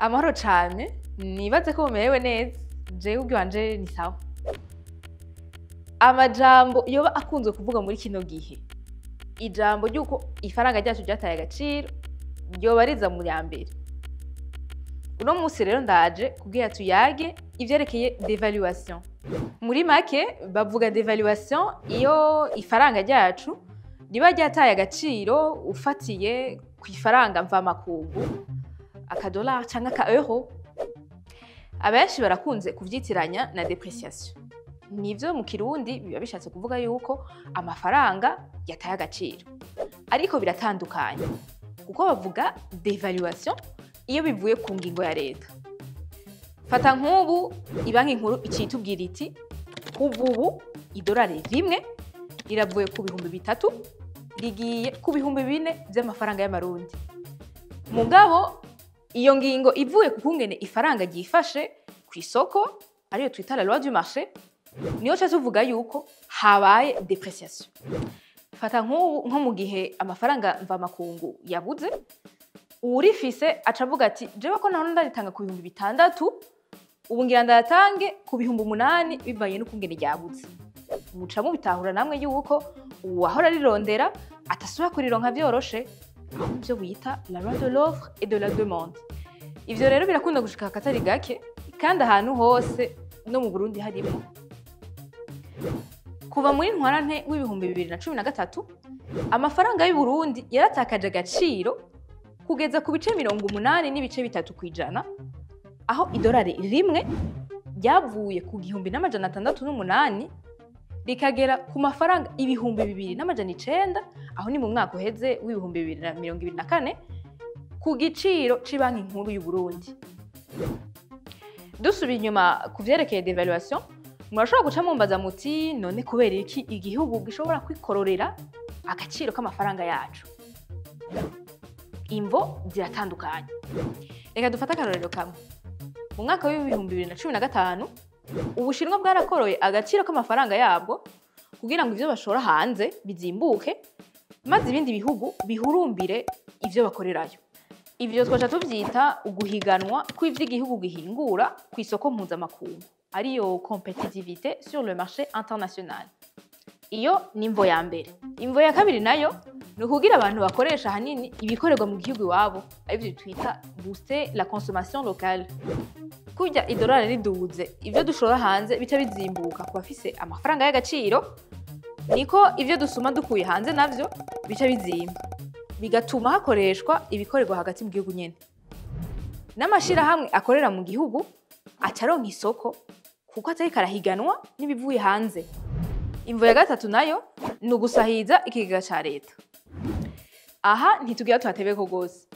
Amahoro cane, nibaze ko mumerewe neza, jewe ubwanje ni sawa. Amajambo yoba akunzwe kuvuga muri kino gihe. Ijambo ryuko ifaranga ryacu ryataye agaciro, ryoba riza mu ya mbere. Uno musi rero ndaje kugira tuyage ivyerekeye dévaluation. Muri make bavuga dévaluation iyo ifaranga ryacu riba ryataye agaciro ufatiye ku ifaranga mvamakungu, $1 canke €1. Abenshi barakunze kuvyitiranya na depreciation. Nivyo mu Kirundi biba bishatse kuvuga yuko amafaranga yataye agaciro. Ariko biratandukanye. Kuko bavuga dévaluation iyo bivuye ku ngingo ya leta. Fata nk'ubu ibanki nkuru icitubwira iti kuva ubu idolari rimwe riravuye ku $3,000 rigiye ku $4,000 vy'amafaranga y'amarundi. Mugabo iyo ngingo ivuye ku kungene ifaranga ryifashe kw'isoko ariyo twita la loi du marché, niyo ca tuvuga yuko habaye depreciation. Fata nk'ubu nko mu gihe amafaranga mvamakungu yabuze, uwurifise aca avuga ati jewe ko naho ndaritanga ku $6,000 ubu ngira ndayatange ku $8,000 bivanye n'ukungene ryabuze. Muca mubitahura namwe yuko uwahora arirondera atasubira kurironka vyoroshe, aho ivyo bita la loi de l'offre et de la demande. Ivyo rero birakunda gushika akatari gake kandi ahantu hose no mu Burundi harimo. Kuva muri ntwarante w'2013 amafaranga y'u Burundi yaratakaje agaciro kugeza ku bice 80.3%, aho idolari rimwe ryavuye ku $1,608 rikagera ku mafaranga $2,209, aho ni mu mwaka uheze w'2024 ku giciro c'ibanki nkuru y'u Burundi. Dusubiye inyuma ku vyerekeye dévaluation, murashobora guca mumbaza muti none kubera iki igihugu gishobora kwikororera agaciro k'amafaranga yacu? Imvo ziratandukanye. Reka dufate akarorero kamwe. Mu mwaka w'2015 Ubushinwa bwarakoroye agaciro k'amafaranga yabwo kugira ngo ivyo bashora hanze bizimbuke, maze ibindi bihugu bihurumbire ivyo bakorerayo. Ivyo twaca tuvyita uguhiganwa kw'ivyo igihugu gihingura kw'isoko mpuzamakungu, ariyo compétitivité sur le marché international. Iyo ni imvo ya mbere. Imvo ya kabiri nayo ni ukugira abantu bakoresha hanini ibikorerwa mu gihugu iwabo, arivyo twita booster la consommation locale. Kurya idolari riduze, ivyo dushora hanze bica bizimbuka ku bafise amafaranga y'agaciro, niko ivyo dusuma dukuye hanze navyo bica bizimba, bigatuma hakoreshwa ibikorerwa hagati mu gihugu nyene. N'amashirahamwe akorera mu gihugu aca aronka isoko kuko atari karahiganwa n'ibivuye hanze. Imvo ya gatatu nayo ni ugusahiza ikigega ca leta. Aha ntitugira tuhatebeko gose.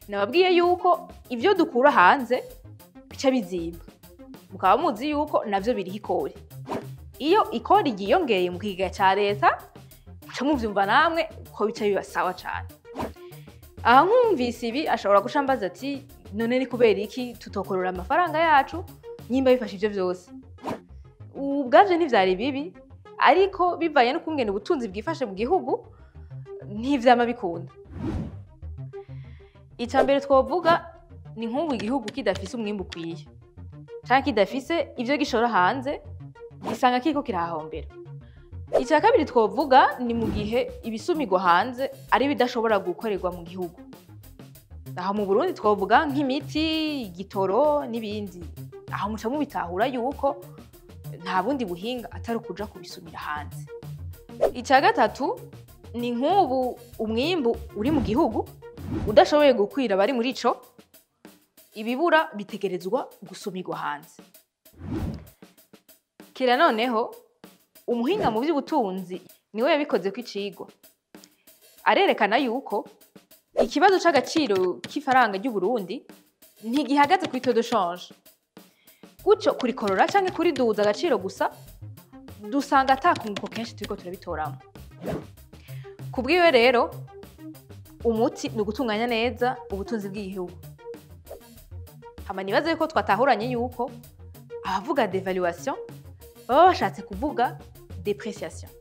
Nababwiye yuko ivyo dukura hanze bica bizimba. Mukaba muzi yuko navyo biriho ikori. Iyo ikori ryiyongeye mu kigega ca leta, muca muvyumva namwe ko bica biba sawa cane. Aha nkumvise ibi ashobora guca ambaza ati none ni kubera iki tutokorora amafaranga yacu nyimba bifasha ivyo vyose? Ubwavyo ntivyari bibi, ariko bivaye n'ukungene ubutunzi bwifashe mu gihugu ntivyama bikunda. Icambere twovuga ni nk'ubu igihugu kidafise umwimbu ukwiye canke kidafise ivyo gishora hanze, gisanga kiriko kirahahombera. Ica kabiri twovuga ni mu gihe ibisumirwa hanze ari bidashobora gukorerwa mu gihugu. Aho mu Burundi twovuga nk'imiti, igitoro n'ibindi. Aho muca mubitahura yuko nta bundi buhinga atari ukuja kubisumira hanze. Ica gatatu ni nk'ubu umwimbu uri mu gihugu udashoboye gukwira bari muri ico, ibibura bitegerezwa gusumirwa hanze. Kira noneho umuhinga mu vy'ubutunzi niwe yabikoze kw'icigwa. Arerekana yuko ikibazo c'agaciro k'ifaranga ry'u Burundi ntigihagaze kuri taux de change. Guco kurikorora canke kuriduza agaciro gusa dusanga atakunguko kenshi turiko turabitoramo. Kubwiwe rero umuti ni ugutunganya neza ubutunzi bw'igihugu. Hama nibaze yuko twatahuranye yuko abavuga dévaluation baba bashatse kuvuga depreciation.